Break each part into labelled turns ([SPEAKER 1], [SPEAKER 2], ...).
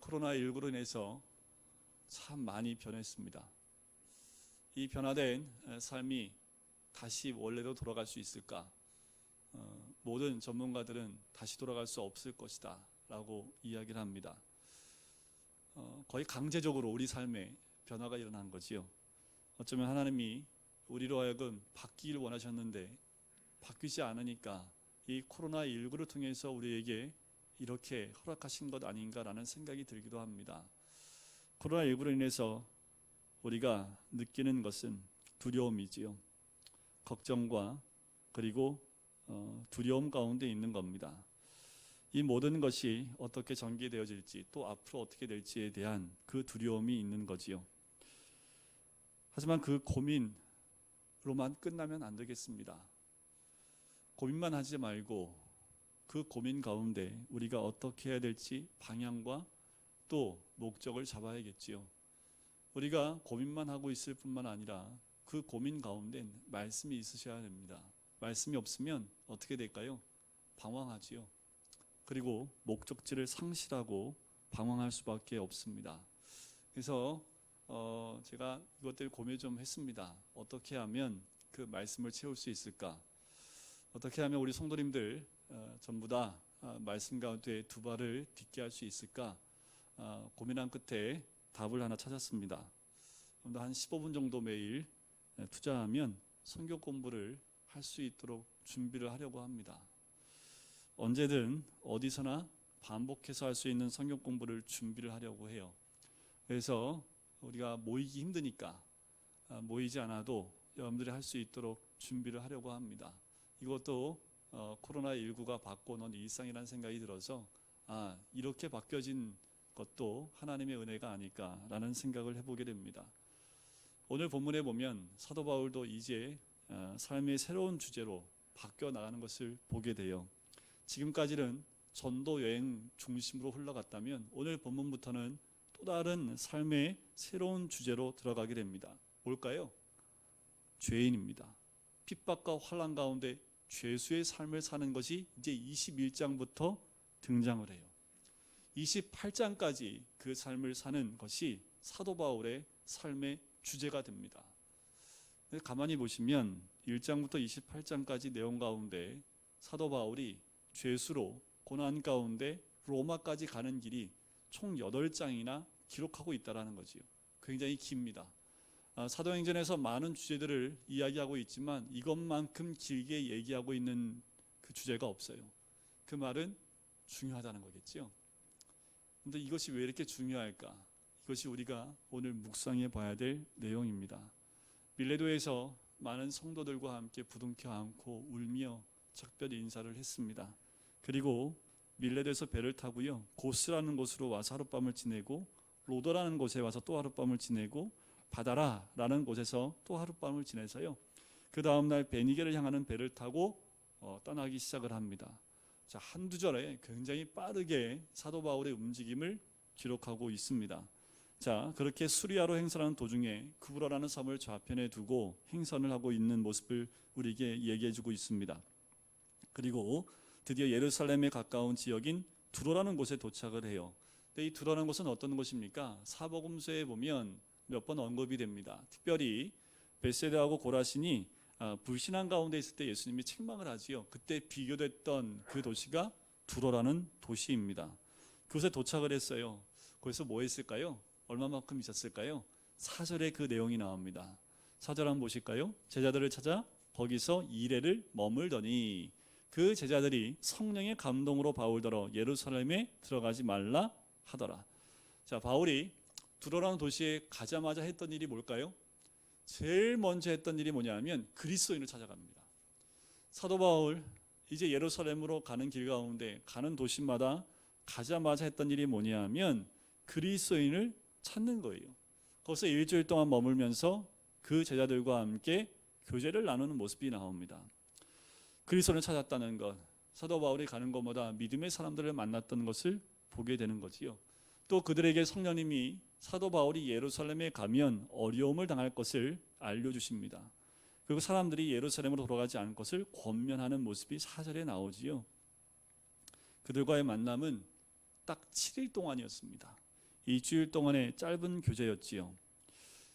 [SPEAKER 1] 코로나19로 인해서 참 많이 변했습니다. 이 변화된 삶이 다시 원래로 돌아갈 수 있을까? 모든 전문가들은 다시 돌아갈 수 없을 것이다 라고 이야기를 합니다. 거의 강제적으로 우리 삶에 변화가 일어난 거지요. 어쩌면 하나님이 우리로 하여금 바뀌길 원하셨는데 바뀌지 않으니까 이 코로나19를 통해서 우리에게 이렇게 허락하신 것 아닌가라는 생각이 들기도 합니다. 코로나19로 인해서 우리가 느끼는 것은 두려움이지요. 걱정과 그리고 두려움 가운데 있는 겁니다. 이 모든 것이 어떻게 전개되어질지 또 앞으로 어떻게 될지에 대한 그 두려움이 있는 거지요. 하지만 그 고민으로만 끝나면 안 되겠습니다. 고민만 하지 말고 그 고민 가운데 우리가 어떻게 해야 될지 방향과 또 목적을 잡아야겠지요. 우리가 고민만 하고 있을 뿐만 아니라 그 고민 가운데 말씀이 있으셔야 됩니다. 말씀이 없으면 어떻게 될까요? 방황하지요. 그리고 목적지를 상실하고 방황할 수밖에 없습니다. 그래서 제가 이것들 고민 좀 했습니다. 어떻게 하면 그 말씀을 채울 수 있을까? 어떻게 하면 우리 성도님들 전부 다 말씀 가운데 두 발을 딛게 할 수 있을까? 고민한 끝에 답을 하나 찾았습니다. 한 15분 정도 매일 투자하면 성경 공부를 할 수 있도록 준비를 하려고 합니다. 언제든 어디서나 반복해서 할 수 있는 성경 공부를 준비를 하려고 해요. 그래서 우리가 모이기 힘드니까 모이지 않아도 여러분들이 할 수 있도록 준비를 하려고 합니다. 이것도 코로나19가 바꿔놓은 일상이라는 생각이 들어서 이렇게 바뀌어진 것도 하나님의 은혜가 아닐까라는 생각을 해보게 됩니다. 오늘 본문에 보면 사도 바울도 이제 삶의 새로운 주제로 바뀌어 나가는 것을 보게 돼요. 지금까지는 전도 여행 중심으로 흘러갔다면 오늘 본문부터는 또 다른 삶의 새로운 주제로 들어가게 됩니다. 뭘까요? 죄인입니다. 핍박과 환난 가운데 죄수의 삶을 사는 것이 이제 21장부터 등장을 해요. 28장까지 그 삶을 사는 것이 사도 바울의 삶의 주제가 됩니다. 가만히 보시면 1장부터 28장까지 내용 가운데 사도 바울이 죄수로 고난 가운데 로마까지 가는 길이 총 8장이나 기록하고 있다는 거지요. 굉장히 깁니다. 사도행전에서 많은 주제들을 이야기하고 있지만 이것만큼 길게 얘기하고 있는 그 주제가 없어요. 그 말은 중요하다는 거겠죠. 그런데 이것이 왜 이렇게 중요할까? 이것이 우리가 오늘 묵상해 봐야 될 내용입니다. 밀레도에서 많은 성도들과 함께 부둥켜 안고 울며 작별 인사를 했습니다. 그리고 밀레도에서 배를 타고요, 고스라는 곳으로 와서 하룻밤을 지내고 로도라는 곳에 와서 또 하룻밤을 지내고 바다라라는 곳에서 또 하룻밤을 지내서요, 그 다음날 베니게를 향하는 배를 타고 떠나기 시작을 합니다. 자, 한두 절에 굉장히 빠르게 사도 바울의 움직임을 기록하고 있습니다. 자, 그렇게 수리아로 행선하는 도중에 구브라라는 섬을 좌편에 두고 행선을 하고 있는 모습을 우리에게 얘기해주고 있습니다. 그리고 드디어 예루살렘에 가까운 지역인 두로라는 곳에 도착을 해요. 근데 이 두로라는 곳은 어떤 곳입니까? 사복음서에 보면 몇 번 언급이 됩니다. 특별히 벳세다하고 고라신이 불신앙 가운데 있을 때 예수님이 책망을 하지요. 그때 비교됐던 그 도시가 두로라는 도시입니다. 그곳에 도착을 했어요. 거기서 뭐 했을까요? 얼마만큼 있었을까요? 4절에 그 내용이 나옵니다. 4절 한번 보실까요? 제자들을 찾아 거기서 2일을 머물더니 그 제자들이 성령의 감동으로 바울더러 예루살렘에 들어가지 말라 하더라. 자, 바울이 두로라는 도시에 가자마자 했던 일이 뭘까요? 제일 먼저 했던 일이 뭐냐면 그리스도인을 찾아갑니다. 사도 바울 이제 예루살렘으로 가는 길 가운데 가는 도시마다 가자마자 했던 일이 뭐냐면 그리스도인을 찾는 거예요. 거기서 일주일 동안 머물면서 그 제자들과 함께 교제를 나누는 모습이 나옵니다. 그리스도를 찾았다는 것, 사도 바울이 가는 것보다 믿음의 사람들을 만났던 것을 보게 되는 거지요. 또 그들에게 성령님이 사도 바울이 예루살렘에 가면 어려움을 당할 것을 알려주십니다. 그리고 사람들이 예루살렘으로 돌아가지 않을 것을 권면하는 모습이 4절에 나오지요. 그들과의 만남은 딱 7일 동안이었습니다. 일주일 동안의 짧은 교제였지요.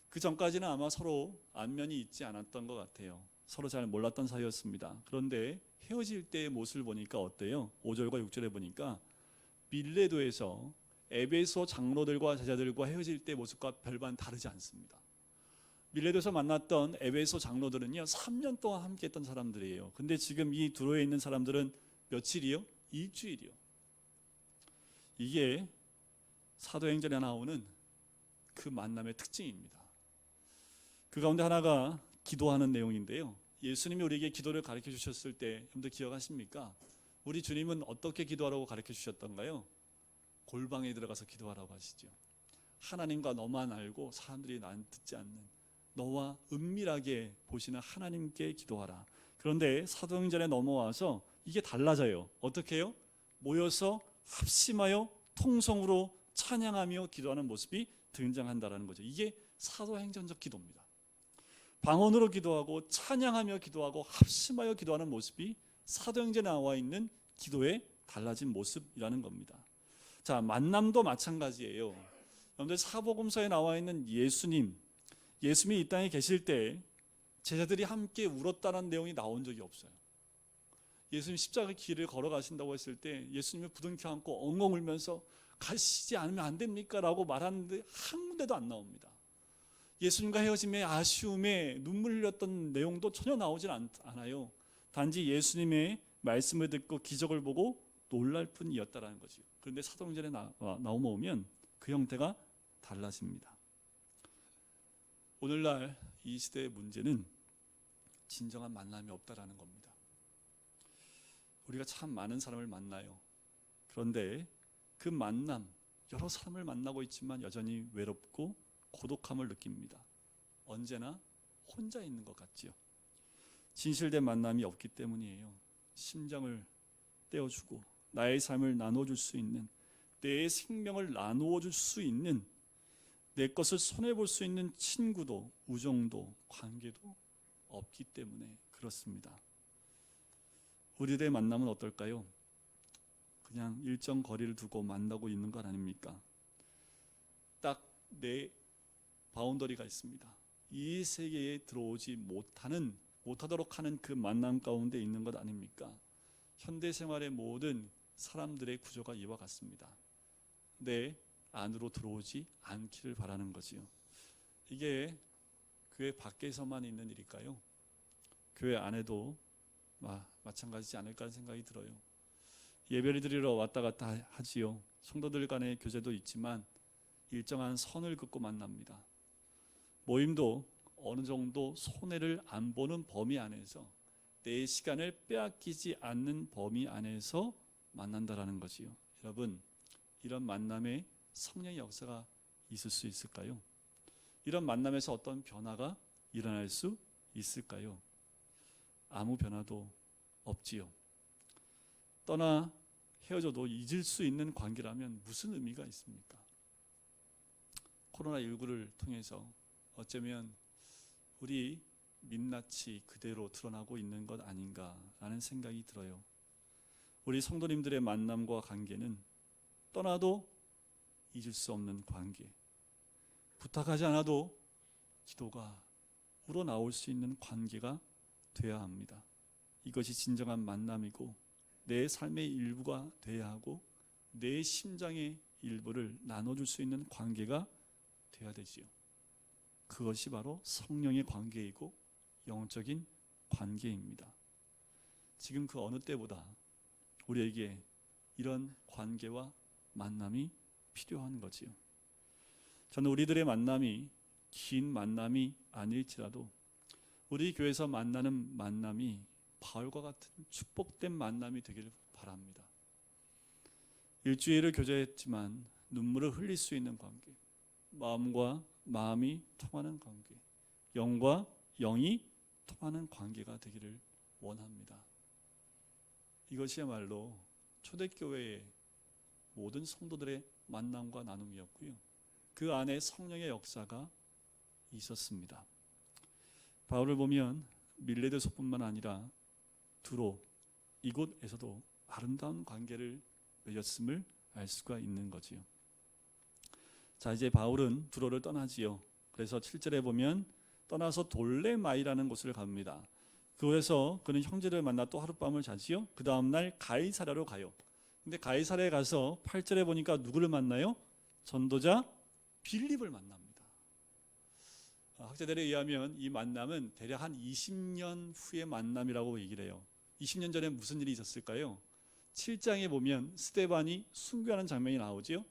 [SPEAKER 1] 그 전까지는 아마 서로 안면이 있지 않았던 것 같아요. 서로 잘 몰랐던 사이였습니다. 그런데 헤어질 때의 모습을 보니까 어때요? 5절과 6절에 보니까 밀레도에서 에베소 장로들과 제자들과 헤어질 때의 모습과 별반 다르지 않습니다. 밀레도에서 만났던 에베소 장로들은요 3년 동안 함께 했던 사람들이에요. 근데 지금 이 두로에 있는 사람들은 며칠이요? 일주일이요. 이게 사도행전에 나오는 그 만남의 특징입니다. 그 가운데 하나가 기도하는 내용인데요. 예수님이 우리에게 기도를 가르쳐 주셨을 때 여러분들 기억하십니까? 우리 주님은 어떻게 기도하라고 가르쳐 주셨던가요? 골방에 들어가서 기도하라고 하시죠. 하나님과 너만 알고 사람들이 난 듣지 않는 너와 은밀하게 보시는 하나님께 기도하라. 그런데 사도행전에 넘어와서 이게 달라져요. 어떻게 해요? 모여서 합심하여 통성으로 찬양하며 기도하는 모습이 등장한다는 거죠. 이게 사도행전적 기도입니다. 방언으로 기도하고 찬양하며 기도하고 합심하여 기도하는 모습이 사도행전에 나와 있는 기도의 달라진 모습이라는 겁니다. 자, 만남도 마찬가지예요. 여러분들 사복음서에 나와 있는 예수님이 이 땅에 계실 때 제자들이 함께 울었다는 내용이 나온 적이 없어요. 예수님 십자가 길을 걸어가신다고 했을 때 예수님을 부둥켜 안고 엉엉 울면서 가시지 않으면 안 됩니까? 라고 말하는데 한 군데도 안 나옵니다. 예수님과 헤어짐의 아쉬움에 눈물 흘렸던 내용도 전혀 나오질 않아요. 단지 예수님의 말씀을 듣고 기적을 보고 놀랄 뿐이었다라는 거죠. 그런데 사도행전에 나오면 그 형태가 달라집니다. 오늘날 이 시대의 문제는 진정한 만남이 없다라는 겁니다. 우리가 참 많은 사람을 만나요. 그런데 그 만남, 여러 사람을 만나고 있지만 여전히 외롭고 고독함을 느낍니다. 언제나 혼자 있는 것 같지요. 진실된 만남이 없기 때문이에요. 심장을 떼어주고 나의 삶을 나눠줄 수 있는, 내 생명을 나누어 줄 수 있는, 내 것을 손해볼 수 있는 친구도 우정도 관계도 없기 때문에 그렇습니다. 우리들의 만남은 어떨까요? 그냥 일정 거리를 두고 만나고 있는 것 아닙니까? 딱 내 바운더리가 있습니다. 이 세계에 들어오지 못하도록 하는 그 만남 가운데 있는 것 아닙니까? 현대 생활의 모든 사람들의 구조가 이와 같습니다. 내 안으로 들어오지 않기를 바라는 거지요. 이게 교회 밖에서만 있는 일일까요? 교회 안에도 마찬가지지 않을까 하는 생각이 들어요. 예배를 드리러 왔다 갔다 하지요. 성도들 간의 교제도 있지만 일정한 선을 긋고 만납니다. 모임도 어느 정도 손해를 안 보는 범위 안에서 내 시간을 빼앗기지 않는 범위 안에서 만난다라는 거지요. 여러분, 이런 만남에 성령의 역사가 있을 수 있을까요? 이런 만남에서 어떤 변화가 일어날 수 있을까요? 아무 변화도 없지요. 떠나 헤어져도 잊을 수 있는 관계라면 무슨 의미가 있습니까? 코로나19를 통해서 어쩌면 우리 민낯이 그대로 드러나고 있는 것 아닌가라는 생각이 들어요. 우리 성도님들의 만남과 관계는 떠나도 잊을 수 없는 관계, 부탁하지 않아도 기도가 우러나올 수 있는 관계가 되어야 합니다. 이것이 진정한 만남이고 내 삶의 일부가 되어야 하고 내 심장의 일부를 나눠줄 수 있는 관계가 되어야 되지요. 그것이 바로 성령의 관계이고 영적인 관계입니다. 지금 그 어느 때보다 우리에게 이런 관계와 만남이 필요한 거지요. 저는 우리들의 만남이 긴 만남이 아닐지라도 우리 교회에서 만나는 만남이 바울과 같은 축복된 만남이 되기를 바랍니다. 일주일을 교제했지만 눈물을 흘릴 수 있는 관계, 마음과 마음이 통하는 관계, 영과 영이 통하는 관계가 되기를 원합니다. 이것이야말로 초대교회의 모든 성도들의 만남과 나눔이었고요. 그 안에 성령의 역사가 있었습니다. 바울을 보면 밀레도서뿐만 아니라 두로 이곳에서도 아름다운 관계를 맺었음을 알 수가 있는 거지요. 자, 이제 바울은 두로를 떠나지요. 그래서 7절에 보면 떠나서 돌레마이라는 곳을 갑니다. 그곳에서 그는 형제를 만나 또 하룻밤을 자지요. 그 다음날 가이사랴로 가요. 근데 가이사랴에 가서 8절에 보니까 누구를 만나요? 전도자 빌립을 만납니다. 학자들에 의하면 이 만남은 대략 한 20년 후의 만남이라고 얘기를 해요. 20년 전에 무슨 일이 있었을까요? 7장에 보면 스데반이 순교하는 장면이 나오죠.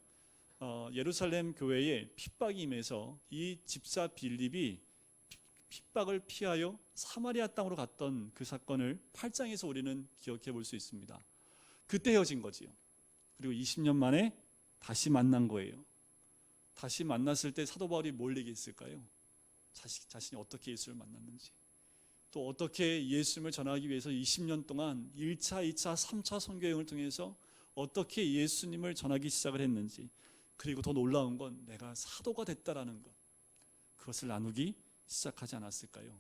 [SPEAKER 1] 예루살렘 교회에 핍박이 임해서 이 집사 빌립이 핍박을 피하여 사마리아 땅으로 갔던 그 사건을 8장에서 우리는 기억해 볼 수 있습니다. 그때 헤어진 거지요. 그리고 20년 만에 다시 만난 거예요. 다시 만났을 때 사도 바울이 뭘 얘기했을까요? 자신이 어떻게 예수를 만났는지, 또 어떻게 예수님을 전하기 위해서 20년 동안 1차, 2차, 3차 선교여행을 통해서 어떻게 예수님을 전하기 시작을 했는지, 그리고 더 놀라운 건 내가 사도가 됐다라는 것, 그것을 나누기 시작하지 않았을까요?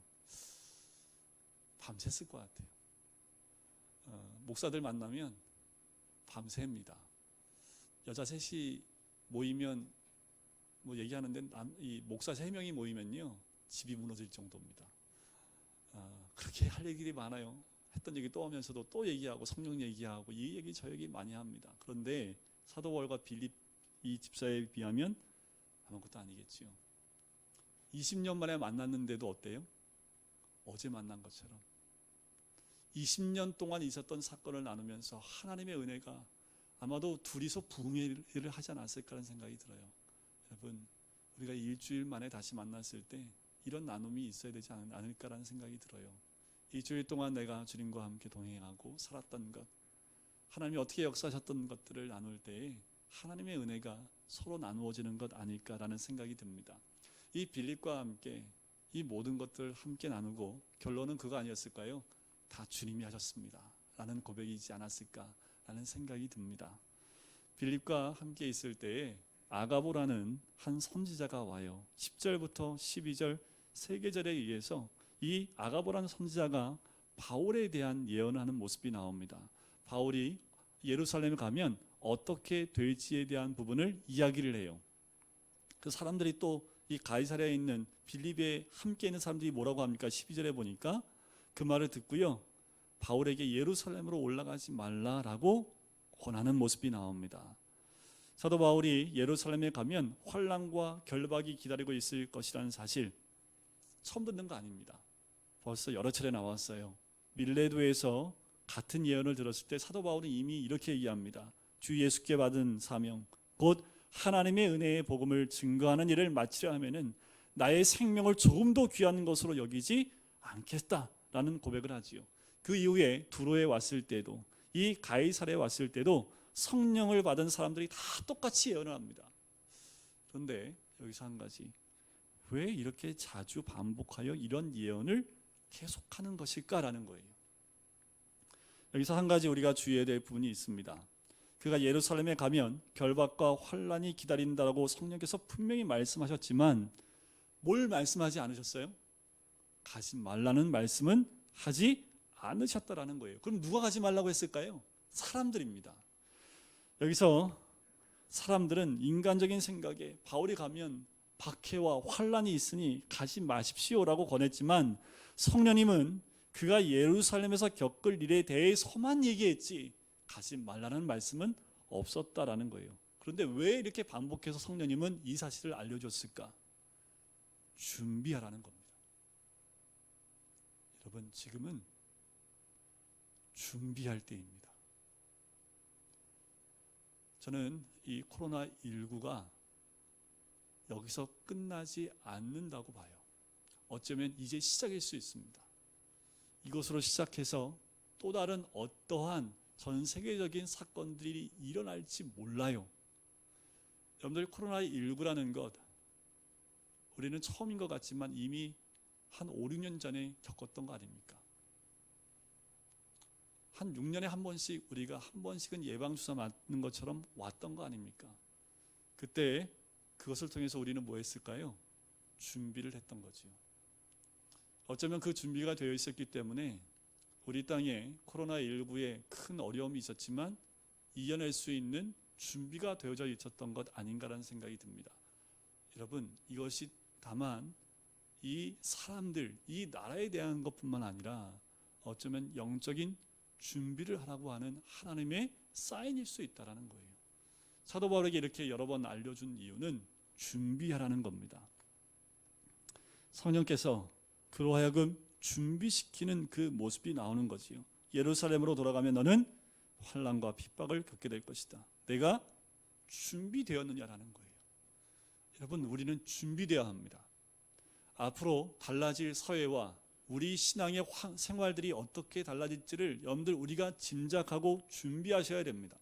[SPEAKER 1] 밤샜을 것 같아요. 목사들 만나면 밤새입니다. 여자 셋이 모이면 뭐 얘기하는데 이 목사 3명이 모이면요 집이 무너질 정도입니다. 그렇게 할 얘기들이 많아요. 했던 얘기 또 하면서도 또 얘기하고 성령 얘기하고 이 얘기 저 얘기 많이 합니다. 그런데 사도 바울과 빌립 이 집사에 비하면 아무것도 아니겠지요. 20년 만에 만났는데도 어때요? 어제 만난 것처럼 20년 동안 있었던 사건을 나누면서 하나님의 은혜가 아마도 둘이서 부흥회를 하지 않았을까라는 생각이 들어요. 여러분, 우리가 일주일 만에 다시 만났을 때 이런 나눔이 있어야 되지 않을까라는 생각이 들어요. 일주일 동안 내가 주님과 함께 동행하고 살았던 것, 하나님이 어떻게 역사하셨던 것들을 나눌 때에 하나님의 은혜가 서로 나누어지는 것 아닐까라는 생각이 듭니다. 이 빌립과 함께 이 모든 것들을 함께 나누고 결론은 그거 아니었을까요? 다 주님이 하셨습니다 라는 고백이지 않았을까라는 생각이 듭니다. 빌립과 함께 있을 때에 아가보라는 한 선지자가 와요. 10절부터 12절 세 계절에 의해서 이 아가보라는 선지자가 바울에 대한 예언을 하는 모습이 나옵니다. 바울이 예루살렘에 가면 어떻게 될지에 대한 부분을 이야기를 해요. 그 사람들이 또 이 가이사랴에 있는 빌립에 함께 있는 사람들이 뭐라고 합니까? 12절에 보니까 그 말을 듣고요, 바울에게 예루살렘으로 올라가지 말라라고 권하는 모습이 나옵니다. 사도 바울이 예루살렘에 가면 환난과 결박이 기다리고 있을 것이라는 사실 처음 듣는 거 아닙니다. 벌써 여러 차례 나왔어요. 밀레도에서 같은 예언을 들었을 때 사도 바울은 이미 이렇게 얘기합니다. 주 예수께 받은 사명, 곧 하나님의 은혜의 복음을 증거하는 일을 마치려 하면은 나의 생명을 조금 더 귀한 것으로 여기지 않겠다라는 고백을 하지요. 그 이후에 두로에 왔을 때도, 이 가이사랴에 왔을 때도 성령을 받은 사람들이 다 똑같이 예언을 합니다. 그런데 여기서 한 가지, 왜 이렇게 자주 반복하여 이런 예언을 계속하는 것일까라는 거예요. 여기서 한 가지 우리가 주의해야 될 부분이 있습니다. 그가 예루살렘에 가면 결박과 환난이 기다린다라고 성령께서 분명히 말씀하셨지만 뭘 말씀하지 않으셨어요? 가지 말라는 말씀은 하지 않으셨다라는 거예요. 그럼 누가 가지 말라고 했을까요? 사람들입니다. 여기서 사람들은 인간적인 생각에 바울이 가면 박해와 환난이 있으니 가지 마십시오라고 권했지만 성령님은 그가 예루살렘에서 겪을 일에 대해서만 얘기했지 가지 말라는 말씀은 없었다라는 거예요. 그런데 왜 이렇게 반복해서 성령님은 이 사실을 알려줬을까? 준비하라는 겁니다. 여러분, 지금은 준비할 때입니다. 저는 이 코로나19가 여기서 끝나지 않는다고 봐요. 어쩌면 이제 시작일 수 있습니다. 이것으로 시작해서 또 다른 어떠한 전 세계적인 사건들이 일어날지 몰라요. 여러분들, 코로나19라는 것 우리는 처음인 것 같지만 이미 한 5, 6년 전에 겪었던 거 아닙니까? 한 6년에 한 번씩 우리가 한 번씩은 예방주사 맞는 것처럼 왔던 거 아닙니까? 그때 그것을 통해서 우리는 뭐 했을까요? 준비를 했던 거지요. 어쩌면 그 준비가 되어 있었기 때문에 우리 땅에 코로나19에 큰 어려움이 있었지만 이겨낼 수 있는 준비가 되어져 있었던 것 아닌가라는 생각이 듭니다. 여러분, 이것이 다만 이 사람들, 이 나라에 대한 것뿐만 아니라 어쩌면 영적인 준비를 하라고 하는 하나님의 사인일 수 있다는 거예요. 사도 바울에게 이렇게 여러 번 알려준 이유는 준비하라는 겁니다. 성령께서 그로 하여금 준비시키는 그 모습이 나오는 거지요. 예루살렘으로 돌아가면 너는 환난과 핍박을 겪게 될 것이다. 내가 준비되었느냐라는 거예요. 여러분, 우리는 준비되어야 합니다. 앞으로 달라질 사회와 우리 신앙의 생활들이 어떻게 달라질지를 여러분들 우리가 짐작하고 준비하셔야 됩니다.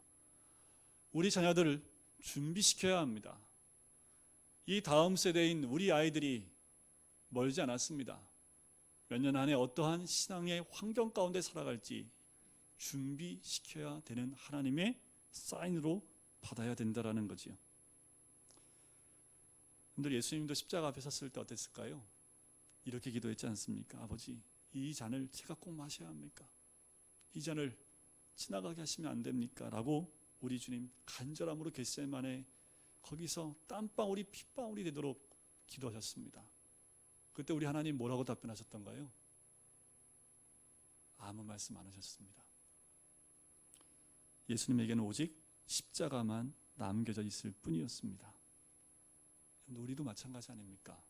[SPEAKER 1] 우리 자녀들을 준비시켜야 합니다. 이 다음 세대인 우리 아이들이 멀지 않았습니다. 몇 년 안에 어떠한 신앙의 환경 가운데 살아갈지 준비시켜야 되는 하나님의 사인으로 받아야 된다는 거지요. 여러분들, 예수님도 십자가 앞에 섰을 때 어땠을까요? 이렇게 기도했지 않습니까? 아버지, 이 잔을 제가 꼭 마셔야 합니까? 이 잔을 지나가게 하시면 안 됩니까? 라고 우리 주님 간절함으로 겟세마네 거기서 땀방울이 핏방울이 되도록 기도하셨습니다. 그때 우리 하나님 뭐라고 답변하셨던가요? 아무 말씀 안 하셨습니다. 예수님에게는 오직 십자가만 남겨져 있을 뿐이었습니다. 우리도 마찬가지 아닙니까?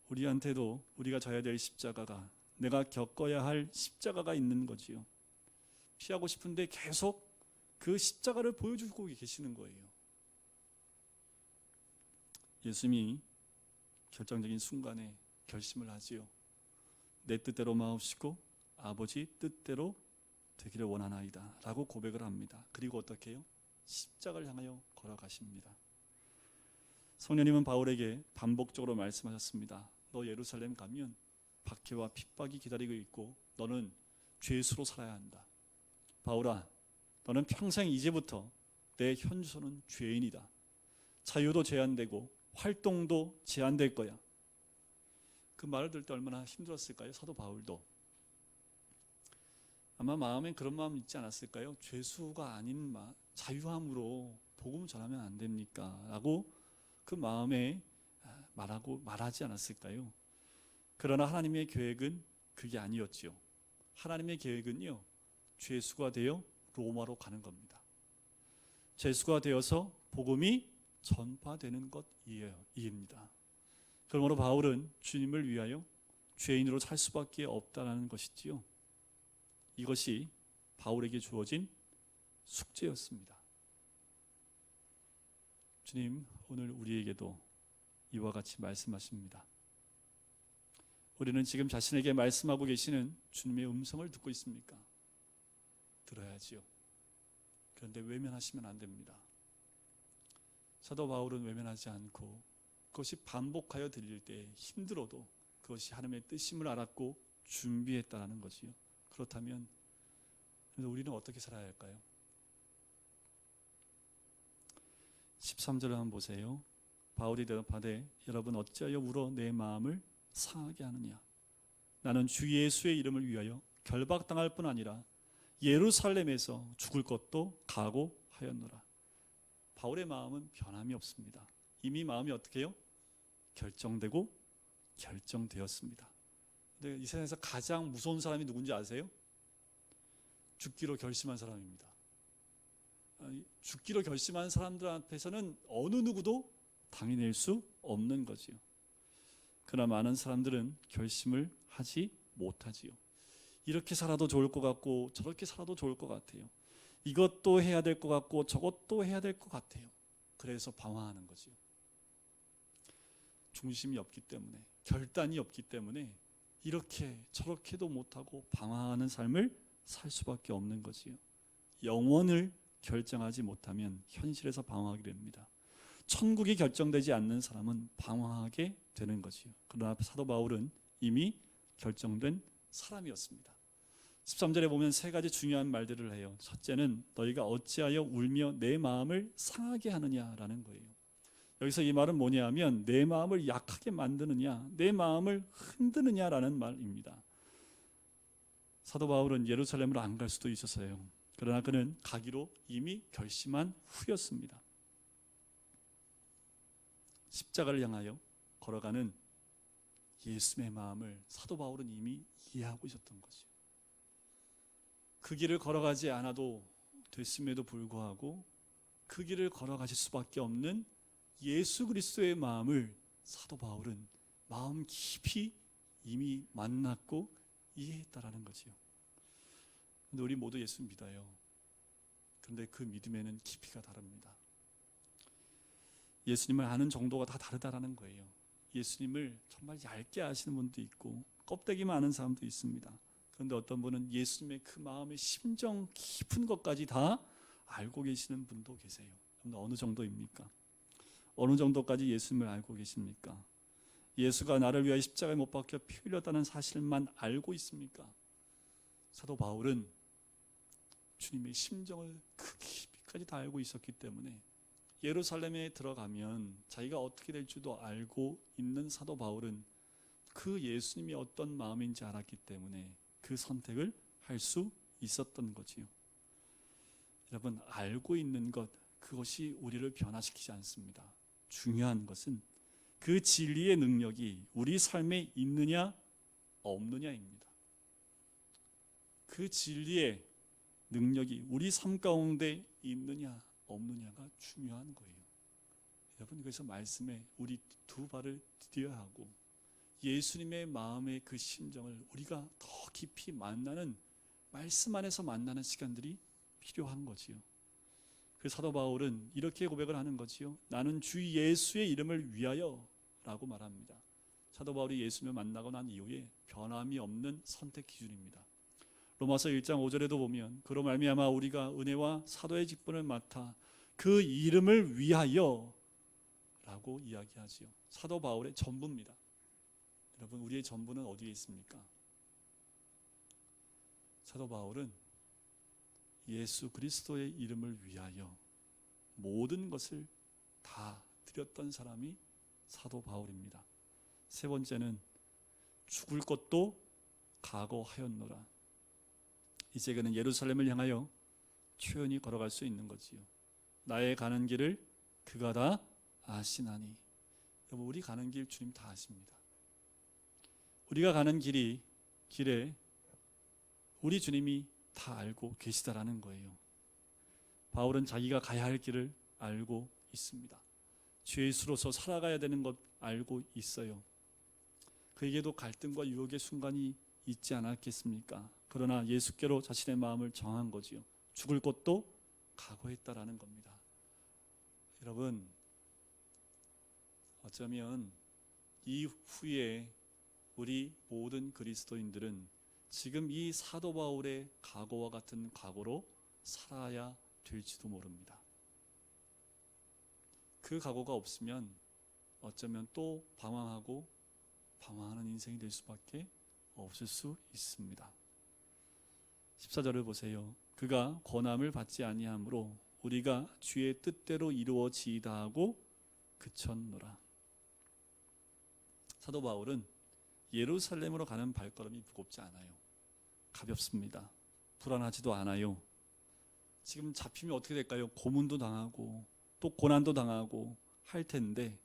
[SPEAKER 1] 우리한테도 우리가 져야 될 십자가가, 내가 겪어야 할 십자가가 있는 거지요. 피하고 싶은데 계속 그 십자가를 보여주고 계시는 거예요. 예수님이 결정적인 순간에 결심을 하지요. 내 뜻대로 마옵시고 아버지 뜻대로 되기를 원하나이다 라고 고백을 합니다. 그리고 어떻게 해요? 십자가를 향하여 걸어가십니다. 성령님은 바울에게 반복적으로 말씀하셨습니다. 너 예루살렘 가면 박해와 핍박이 기다리고 있고 너는 죄수로 살아야 한다. 바울아, 너는 평생 이제부터 내 현주소는 죄인이다. 자유도 제한되고 활동도 제한될 거야. 그 말을 들을 때 얼마나 힘들었을까요? 사도 바울도. 아마 마음엔 그런 마음 있지 않았을까요? 죄수가 아닌 자유함으로 복음 전하면 안 됩니까? 라고 그 마음에 말하지 않았을까요? 그러나 하나님의 계획은 그게 아니었지요. 하나님의 계획은요, 죄수가 되어 로마로 가는 겁니다. 죄수가 되어서 복음이 전파되는 것이입니다. 그러므로 바울은 주님을 위하여 죄인으로 살 수밖에 없다는 것이지요. 이것이 바울에게 주어진 숙제였습니다. 주님, 오늘 우리에게도 이와 같이 말씀하십니다. 우리는 지금 자신에게 말씀하고 계시는 주님의 음성을 듣고 있습니까? 들어야지요. 그런데 외면하시면 안 됩니다. 사도 바울은 외면하지 않고 그것이 반복하여 들릴 때 힘들어도 그것이 하나님의 뜻임을 알았고 준비했다는 거지요. 그렇다면 우리는 어떻게 살아야 할까요? 13절을 한번 보세요. 바울이 대답하되 여러분 어찌하여 울어 내 마음을 상하게 하느냐. 나는 주 예수의 이름을 위하여 결박당할 뿐 아니라 예루살렘에서 죽을 것도 각오하였노라. 바울의 마음은 변함이 없습니다. 이미 마음이 어떻게 해요? 결정되고 결정되었습니다. 근데 이 세상에서 가장 무서운 사람이 누군지 아세요? 죽기로 결심한 사람입니다. 죽기로 결심한 사람들 앞에서는 어느 누구도 당해낼 수 없는 거지요. 그러나 많은 사람들은 결심을 하지 못하지요. 이렇게 살아도 좋을 것 같고 저렇게 살아도 좋을 것 같아요. 이것도 해야 될 것 같고 저것도 해야 될 것 같아요. 그래서 방황하는 거지요. 중심이 없기 때문에, 결단이 없기 때문에 이렇게 저렇게도 못하고 방황하는 삶을 살 수밖에 없는 거지요. 영원을 결정하지 못하면 현실에서 방황하게 됩니다. 천국이 결정되지 않는 사람은 방황하게 되는 거지요. 그러나 사도 바울은 이미 결정된 사람이었습니다. 13절에 보면 세 가지 중요한 말들을 해요. 첫째는 너희가 어찌하여 울며 내 마음을 상하게 하느냐라는 거예요. 여기서 이 말은 뭐냐면 내 마음을 약하게 만드느냐, 내 마음을 흔드느냐라는 말입니다. 사도 바울은 예루살렘으로 안 갈 수도 있었어요. 그러나 그는 가기로 이미 결심한 후였습니다. 십자가를 향하여 걸어가는 예수님의 마음을 사도 바울은 이미 이해하고 있었던 거죠. 그 길을 걸어가지 않아도 됐음에도 불구하고 그 길을 걸어가실 수밖에 없는 예수 그리스도의 마음을 사도 바울은 마음 깊이 이미 만났고 이해했다라는 거지요. 근데 우리 모두 예수 믿어요. 그런데 그 믿음에는 깊이가 다릅니다. 예수님을 아는 정도가 다 다르다라는 거예요. 예수님을 정말 얇게 아시는 분도 있고 껍데기만 아는 사람도 있습니다. 그런데 어떤 분은 예수님의 그 마음의 심정 깊은 것까지 다 알고 계시는 분도 계세요. 어느 정도입니까? 어느 정도까지 예수님을 알고 계십니까? 예수가 나를 위하여 십자가에 못 박혀 피 흘렸다는 사실만 알고 있습니까? 사도 바울은 주님의 심정을 그 깊이까지 다 알고 있었기 때문에 예루살렘에 들어가면 자기가 어떻게 될 줄도 알고 있는 사도 바울은 그 예수님이 어떤 마음인지 알았기 때문에 그 선택을 할 수 있었던 거지요. 여러분, 알고 있는 것, 그것이 우리를 변화시키지 않습니다. 중요한 것은 그 진리의 능력이 우리 삶에 있느냐 없느냐입니다. 그 진리의 능력이 우리 삶 가운데 있느냐 없느냐가 중요한 거예요. 여러분, 그래서 말씀에 우리 두 발을 디뎌야 하고 예수님의 마음의 그 심정을 우리가 더 깊이 만나는, 말씀 안에서 만나는 시간들이 필요한 거지요. 그 사도 바울은 이렇게 고백을 하는 거지요. 나는 주 예수의 이름을 위하여 라고 말합니다. 사도 바울이 예수님을 만나고 난 이후에 변함이 없는 선택 기준입니다. 로마서 1장 5절에도 보면 그로 말미암아 우리가 은혜와 사도의 직분을 맡아 그 이름을 위하여 라고 이야기하지요. 사도 바울의 전부입니다. 여러분, 우리의 전부는 어디에 있습니까? 사도 바울은 예수 그리스도의 이름을 위하여 모든 것을 다 드렸던 사람이 사도 바울입니다. 세 번째는 죽을 것도 각오하였노라. 이제 그는 예루살렘을 향하여 초연히 걸어갈 수 있는 거지요. 나의 가는 길을 그가 다 아시나니. 여러분, 우리 가는 길 주님 다 아십니다. 우리가 가는 길에 우리 주님이 다 알고 계시다라는 거예요. 바울은 자기가 가야 할 길을 알고 있습니다. 죄수로서 살아가야 되는 것 알고 있어요. 그에게도 갈등과 유혹의 순간이 있지 않았겠습니까? 그러나 예수께로 자신의 마음을 정한 거지요. 죽을 것도 각오했다라는 겁니다. 여러분, 어쩌면 이후에 우리 모든 그리스도인들은 지금 이 사도 바울의 각오와 같은 각오로 살아야 될지도 모릅니다. 그 각오가 없으면 어쩌면 또 방황하고 방황하는 인생이 될 수밖에 없을 수 있습니다. 14절을 보세요. 그가 권함을 받지 아니하므로 우리가 주의 뜻대로 이루어지이다 하고 그쳤노라. 사도 바울은 예루살렘으로 가는 발걸음이 무겁지 않아요. 가볍습니다. 불안하지도 않아요. 지금 잡히면 어떻게 될까요? 고문도 당하고 또 고난도 당하고 할 텐데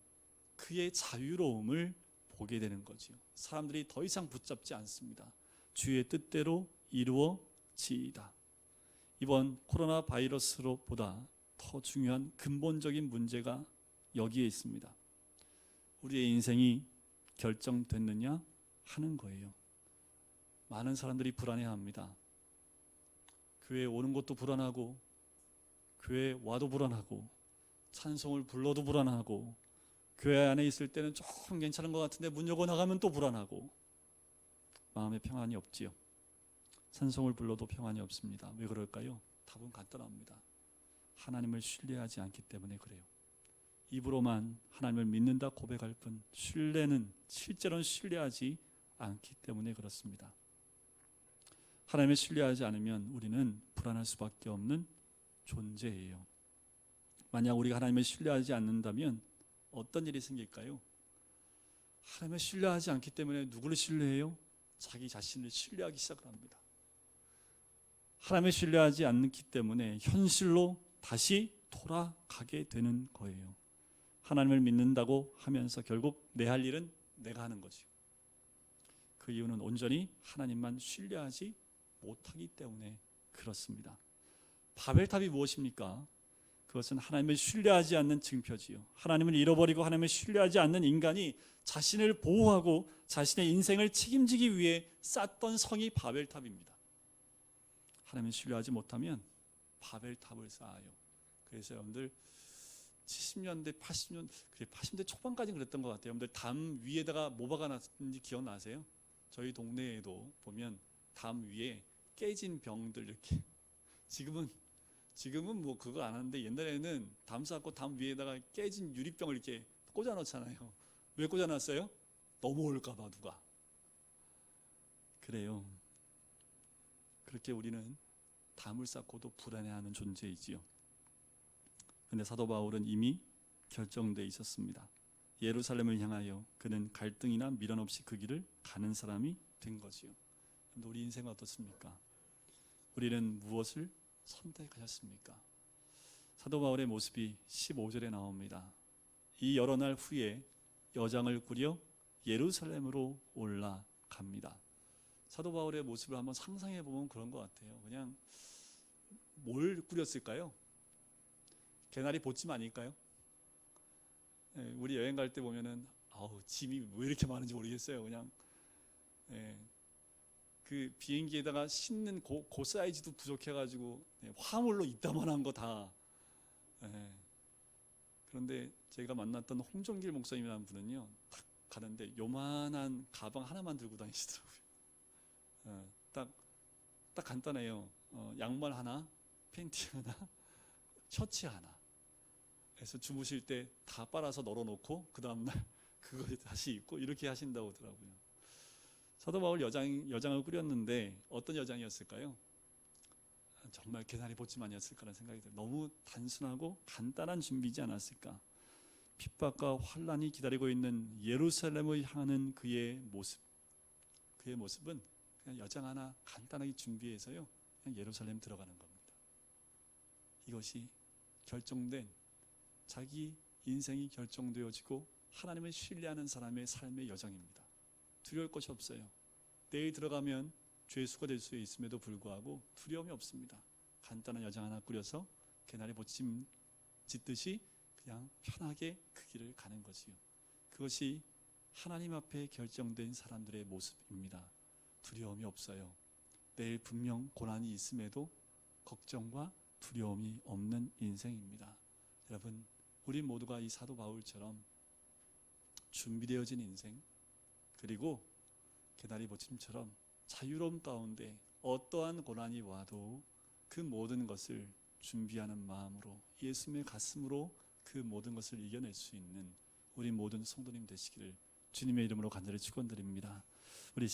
[SPEAKER 1] 그의 자유로움을 보게 되는 거죠. 사람들이 더 이상 붙잡지 않습니다. 주의 뜻대로 이루어지이다. 이번 코로나 바이러스로보다 더 중요한 근본적인 문제가 여기에 있습니다. 우리의 인생이 결정됐느냐 하는 거예요. 많은 사람들이 불안해합니다. 교회에 오는 것도 불안하고 교회에 와도 불안하고 찬송을 불러도 불안하고 교회 안에 있을 때는 조금 괜찮은 것 같은데 문 열고 나가면 또 불안하고 마음에 평안이 없지요. 찬송을 불러도 평안이 없습니다. 왜 그럴까요? 답은 간단합니다. 하나님을 신뢰하지 않기 때문에 그래요. 입으로만 하나님을 믿는다 고백할 뿐 실제로는 신뢰하지 않기 때문에 그렇습니다. 하나님을 신뢰하지 않으면 우리는 불안할 수밖에 없는 존재예요. 만약 우리가 하나님을 신뢰하지 않는다면 어떤 일이 생길까요? 하나님을 신뢰하지 않기 때문에 누구를 신뢰해요? 자기 자신을 신뢰하기 시작을 합니다. 하나님을 신뢰하지 않기 때문에 현실로 다시 돌아가게 되는 거예요. 하나님을 믿는다고 하면서 결국 내 할 일은 내가 하는 거죠. 그 이유는 온전히 하나님만 신뢰하지 못하기 때문에 그렇습니다. 바벨탑이 무엇입니까? 그것은 하나님을 신뢰하지 않는 증표지요. 하나님을 잃어버리고 하나님을 신뢰하지 않는 인간이 자신을 보호하고 자신의 인생을 책임지기 위해 쌓던 성이 바벨탑입니다. 하나님을 신뢰하지 못하면 바벨탑을 쌓아요. 그래서 여러분들 70년대, 80년대 초반까지는 그랬던 것 같아요. 여러분들 담 위에다가 뭐 박아놨는지 기억나세요? 저희 동네에도 보면 담 위에 깨진 병들 이렇게 지금은 뭐 그거 안 하는데 옛날에는 담 쌓고 담 위에다가 깨진 유리병을 이렇게 꽂아 놓잖아요. 왜 꽂아 놨어요? 넘어올까 봐 누가. 그래요. 그렇게 우리는 담을 쌓고도 불안해하는 존재이지요. 근데 사도 바울은 이미 결정돼 있었습니다. 예루살렘을 향하여 그는 갈등이나 미련 없이 그 길을 가는 사람이 된 거지요. 근데 우리 인생은 어떻습니까? 우리는 무엇을 선택하셨습니까? 사도 바울의 모습이 15절에 나옵니다. 이 여러 날 후에 여장을 꾸려 예루살렘으로 올라갑니다. 사도 바울의 모습을 한번 상상해 보면 그런 것 같아요. 그냥 뭘 꾸렸을까요? 개나리 보침 아닐까요? 우리 여행 갈 때 보면은 짐이 왜 이렇게 많은지 모르겠어요. 그냥 그 비행기에다가 싣는 그 사이즈도 부족해가지고 화물로 이따만한 거 다. 그런데 제가 만났던 홍정길 목사님이라는 분은요, 딱 가는데 요만한 가방 하나만 들고 다니시더라고요. 딱 간단해요. 양말 하나, 팬티 하나, 셔츠 하나. 그래서 주무실 때 다 빨아서 널어놓고 그 다음날 그거 다시 입고 이렇게 하신다고 하더라고요. 사도 바울 여장을 꾸렸는데 어떤 여장이었을까요? 정말 개나리 보침아니었을까라는 생각이 들어요. 너무 단순하고 간단한 준비지 않았을까? 핍박과 환란이 기다리고 있는 예루살렘을 향하는 그의 모습은 그냥 여장 하나 간단하게 준비해서요, 그냥 예루살렘 들어가는 겁니다. 이것이 결정된, 자기 인생이 결정되어지고 하나님을 신뢰하는 사람의 삶의 여정입니다. 두려울 것이 없어요. 내일 들어가면 죄수가 될 수 있음에도 불구하고 두려움이 없습니다. 간단한 여장 하나 꾸려서 개나리 보침 짓듯이 그냥 편하게 그 길을 가는 것이요. 그것이 하나님 앞에 결정된 사람들의 모습입니다. 두려움이 없어요. 내일 분명 고난이 있음에도 걱정과 두려움이 없는 인생입니다. 여러분, 우리 모두가 이 사도 바울처럼 준비되어진 인생, 그리고 개나리 보침처럼 자유로움 가운데 어떠한 고난이 와도 그 모든 것을 준비하는 마음으로, 예수님의 가슴으로 그 모든 것을 이겨낼 수 있는 우리 모든 성도님 되시기를 주님의 이름으로 간절히 축원드립니다. 우리